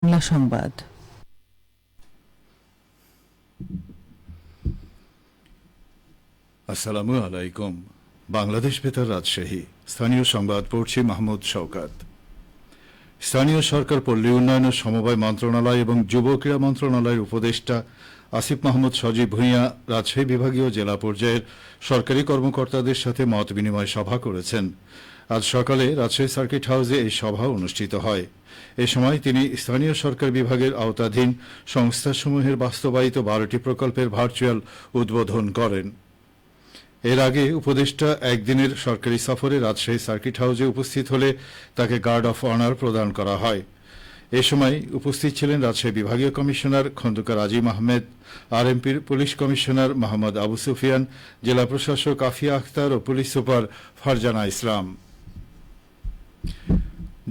বাংলা সংবাদ। আসসালামু আলাইকুম। বাংলাদেশ বেতার রাজশাহী স্থানীয় সংবাদ পড়ছি মাহমুদ শওকাত। স্থানীয় সরকার পল্লী উন্নয়ন ও সমবায় মন্ত্রণালয় এবং যুব ক্রীড়া মন্ত্রণালয়ের উপদেষ্টা আসিফ মাহমুদ সজীব ভূঁইয়া রাজশাহী বিভাগীয় জেলা পর্যায়ের সরকারি কর্মকর্তাদের সাথে মত বিনিময় সভা করেছেন। আজ সকালে রাজশাহী সার্কিট হাউসে এই সভা অনুষ্ঠিত হয়। এ সময় তিনি স্থানীয় সরকার বিভাগের আওতাধীন সংস্থাসমূহের বাস্তবায়িত 12টি প্রকল্পের ভার্চুয়াল উদ্বোধন করেন। এর আগে উপদেষ্টা একদিনের সরকারি সফরে রাজশাহী সার্কিট হাউসে উপস্থিত হলে তাকে গার্ড অফ অনার প্রদান করা হয়। এ সময় উপস্থিত ছিলেন রাজশাহী বিভাগীয় কমিশনার খন্দকার আজিম আহমেদ, আরএমপির পুলিশ কমিশনার মোহাম্মদ আবু সুফিয়ান, জেলা প্রশাসক আফিয়া আখতার ও পুলিশ সুপার ফারজানা ইসলাম।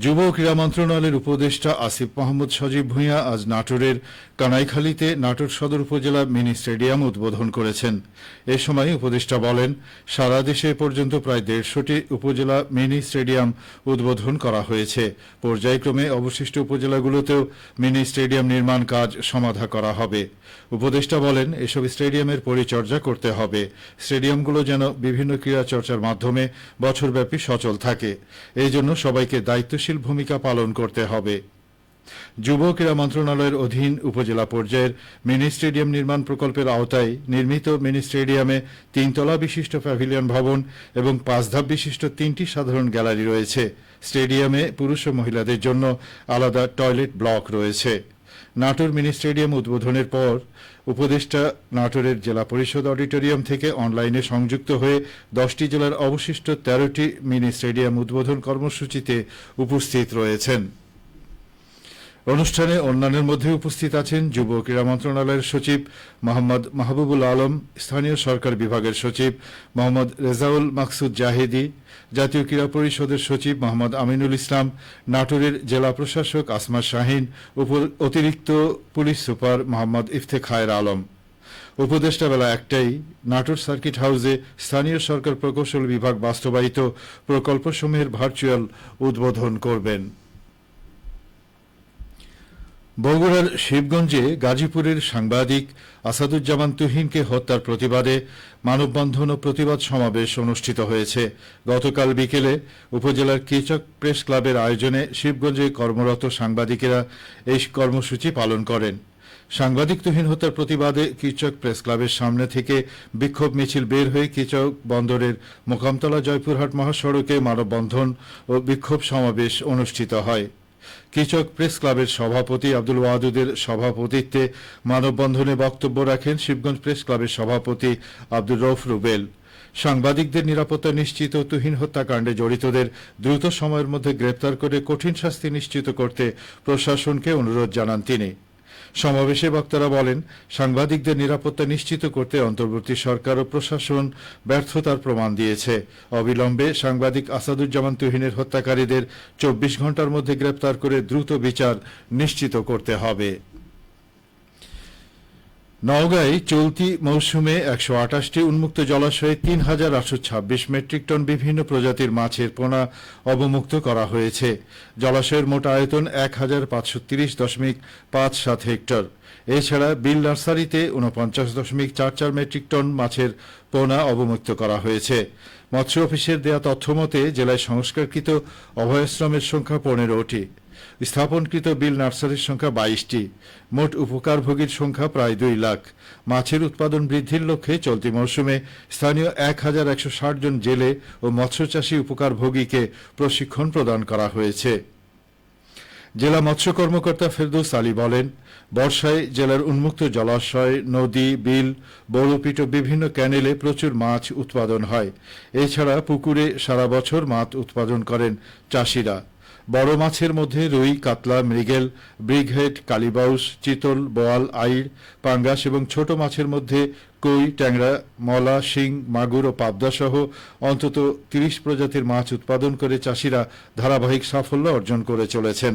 যুব ও ক্রীড়া মন্ত্রণালয়ের উপদেষ্টা আসিফ মাহমুদ সজীব ভূঁইয়া আজ নাটোরের কানাইখালীতে নাটোর সদর উপজেলা মিনি স্টেডিয়াম উদ্বোধন করেছেন। এ সময় উপদেষ্টা বলেন, সারা দেশে পর্যন্ত প্রায় 150টি উপজেলা মিনি স্টেডিয়াম উদ্বোধন করা হয়েছে। পর্যায়ক্রমে অবশিষ্ট উপজেলাগুলোতেও মিনি স্টেডিয়াম নির্মাণ কাজ সমাধা করা হবে। উপদেষ্টা বলেন, এসব স্টেডিয়ামের পরিচর্যা করতে হবে। স্টেডিয়ামগুলো যেন বিভিন্ন ক্রীড়া চর্চার মাধ্যমে বছরব্যাপী সচল থাকে। এই জন্য সবাইকে দায়িত্বশীল ভূমিকা পালন করতে হবে। যুব ক্রীড়া মন্ত্রণালয়ের অধীন উপজেলা পর্যায়ের মিনি স্টেডিয়াম নির্মাণ প্রকল্পের আওতায় নির্মিত মিনি স্টেডিয়ামে 3 তলা বিশিষ্ট প্যাভিলিয়ন ভবন এবং 5 ধাপ বিশিষ্ট 3টি সাধারণ গ্যালারি রয়েছে। স্টেডিয়ামে পুরুষ ও মহিলাদের জন্য আলাদা টয়লেট ব্লক রয়েছে। নাটোর মিনি স্টেডিয়াম উদ্বোধনের পর উপদেষ্টা নাটোরের জেলা পরিষদ অডিটোরিয়াম থেকে অনলাইনে সংযুক্ত হয়ে 10টি জেলার অবশিষ্ট 13টি মিনি স্টেডিয়াম উদ্বোধন কর্মসূচিতে উপস্থিত রয়েছেন। অনুষ্ঠানে অন্যান্যের মধ্যে উপস্থিত আছেন যুব ক্রীড়া মন্ত্রণালয়ের সচিব মোহাম্মদ মাহবুবুল আলম, স্থানীয় সরকার বিভাগের সচিব মোহাম্মদ রেজাউল মাকসুদ জাহেদি, জাতীয় ক্রীড়া পরিষদের সচিব মোহাম্মদ আমিনুল ইসলাম, নাটোরের জেলা প্রশাসক আসমা শাহিন, অতিরিক্ত পুলিশ সুপার মোহাম্মদ ইফতেখায়ের আলম। উপদেষ্টা বেলা 1টায় নাটোর সার্কিট হাউসে স্থানীয় সরকার প্রকৌশল বিভাগ বাস্তবায়িত প্রকল্পসমূহের ভার্চুয়াল উদ্বোধন করবেন। বগুড়ার শিবগঞ্জে গাজীপুরের সাংবাদিক আসাদুজ্জামান তুহিনকে হত্যার প্রতিবাদে মানববন্ধন ও প্রতিবাদ সমাবেশ অনুষ্ঠিত হয়েছে। গতকাল বিকেলে উপজেলার কিচক প্রেস ক্লাবের আয়োজনে শিবগঞ্জে কর্মরত সাংবাদিকেরা এই কর্মসূচি পালন করেন। সাংবাদিক তুহিন হত্যার প্রতিবাদে কিচক প্রেস ক্লাবের সামনে থেকে বিক্ষোভ মিছিল বের হয়ে কিচক বন্দরের মোকামতলা জয়পুরহাট মহাসড়কে মানববন্ধন ও বিক্ষোভ সমাবেশ অনুষ্ঠিত হয়। কিচক প্রেস ক্লাবের সভাপতি আব্দুল ওয়াদুদের সভাপতিত্বে মানববন্ধনে বক্তব্য রাখেন শিবগঞ্জ প্রেস ক্লাবের সভাপতি আব্দুর রউফ রুবেল। সাংবাদিকদের নিরাপত্তা নিশ্চিত ও তুহিন হত্যাকাণ্ডে জড়িতদের দ্রুত সময়ের মধ্যে গ্রেপ্তার করে কঠিন শাস্তি নিশ্চিত করতে প্রশাসনকে অনুরোধ জানান তিনি। সমাবেশে বক্তারা বলেন, সাংবাদিকদের নিরাপত্তা নিশ্চিত করতে অন্তর্বর্তী সরকার ও প্রশাসন ব্যর্থতার প্রমাণ দিয়েছে। অবিলম্বে সাংবাদিক আসাদুজ্জামান তুহিনের হত্যাকারীদের 24 ঘণ্টার মধ্যে গ্রেপ্তার করে দ্রুত বিচার নিশ্চিত করতে হবে। নওগাঁয় চলতি মৌসুমে 128টি উন্মুক্ত জলাশয়ে 3,826 মেট্রিক টন বিভিন্ন প্রজাতির মাছের পোনা অবমুক্ত করা হয়েছে। জলাশয়ের মোট আয়তন 1,530.57 হেক্টর। এছাড়া বিল নার্সারিতে 49.44 মেট্রিক টন মাছের পোনা অবমুক্ত করা হয়েছে। মৎস্য অফিসের দেয়া তথ্যমতে জেলায় সংস্কারকৃত অভয়াশ্রমের সংখ্যা 15টি। স্থাপনকৃত বিল নার্সারির সংখ্যা 22টি। মোট উপকারভোগীর সংখ্যা প্রায় 2 লাখ। মাছের উৎপাদন বৃদ্ধির লক্ষ্যে চলতি মৌসুমে স্থানীয় 1,160 জন জেলে ও মৎস্যচাষী উপকারভোগীকে প্রশিক্ষণ প্রদান করা হয়েছে। জেলা মৎস্য কর্মকর্তা ফেরদৌস আলী বলেন, বর্ষায় জেলার উন্মুক্ত জলাশয়, নদী, বিল, বড়পিট ও বিভিন্ন ক্যানেলে প্রচুর মাছ উৎপাদন হয়। এছাড়া পুকুরে সারা বছর মাছ উৎপাদন করেন চাষিরা। বড় মাছের মধ্যে রুই, কাতলা, মৃগেল, ব্রিগহেড, কালীবাউস, চিতল, বোয়াল, আইড়, পাঙ্গাস এবং ছোট মাছের মধ্যে কই, ট্যাংরা, মলা, শিং, মাগুর ও পাবদা সহ অন্তত 30 প্রজাতির মাছ উৎপাদন করে চাষিরা ধারাবাহিক সাফল্য অর্জন করে চলেছেন।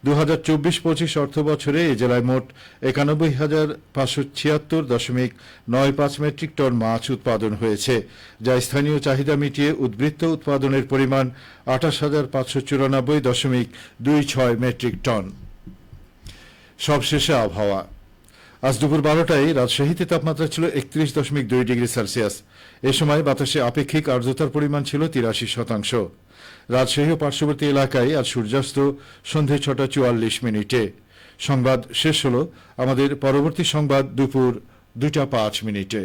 2024-25 অর্থ বছরে এ জেলায় মোট 91,576.95 মেট্রিক টন মাছ উৎপাদন হয়েছে, যা স্থানীয় চাহিদা মিটিয়ে উদ্বৃত্ত উৎপাদনের পরিমাণ 28,594.26 মেট্রিক টন। সবশেষে আবহাওয়া। আজ দুপুর 12টায় রাজশাহীতে তাপমাত্রা ছিল 31.2 ডিগ্রি সেলসিয়াস। এ সময় বাতাসে আপেক্ষিক আর্দ্রতার পরিমাণ ছিল 83%। রাজশাহী ও পার্শ্ববর্তী এলাকায় আজ সূর্যাস্ত সন্ধে 6:44। সংবাদ শেষ হলো। আমাদের পরবর্তী সংবাদ দুপুর 2:05।